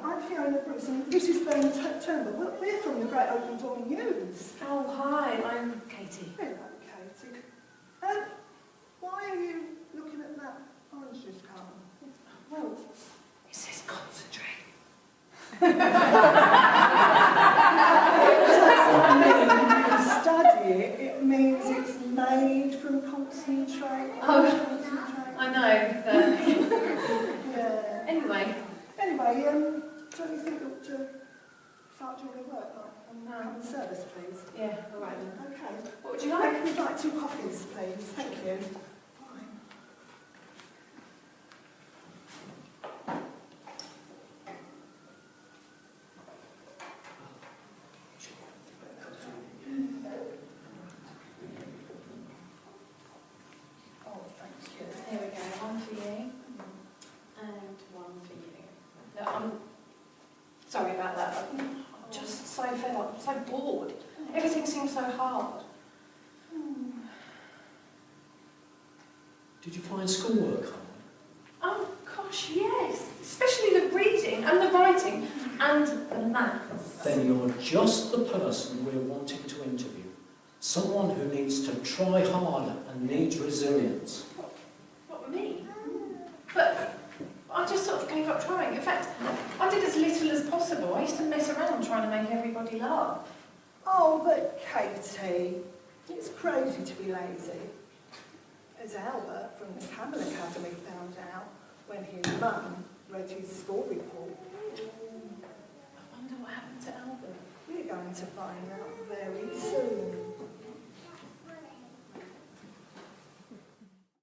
I'm Fiona Bruce, and this is Ben Turnbull. We're from the Great Open Door News. Oh, hi, I'm Katie. Hello, Katie. Why are you looking at that orange juice carton? Well, it says concentrate. When you study it, it means it's made from concentrate. Oh, concentrate. I know. Yeah. Anyway. Anyway, don't you think you ought to start doing your work, like on service, please? Yeah, all right then. Okay. What would you like? We'd like 2 coffees, please. Thank you. Fine. Oh, thank you. Here we go, one for you, and one for you. Look, I'm sorry about that, but I'm just so fed up, so bored. Everything seems so hard. Did you find schoolwork hard? Oh gosh, yes. Especially the reading and the writing and the maths. Then you're just the person we're wanting to interview. Someone who needs to try hard and needs resilience. What, me? But I just sort of gave up trying. In fact, I did as little as possible. I used to mess around trying to make everybody laugh. Oh, but Katie, it's crazy to be lazy. As Albert from the Camel Academy found out when his mum read his school report. I wonder what happened to Albert. We're going to find out very soon.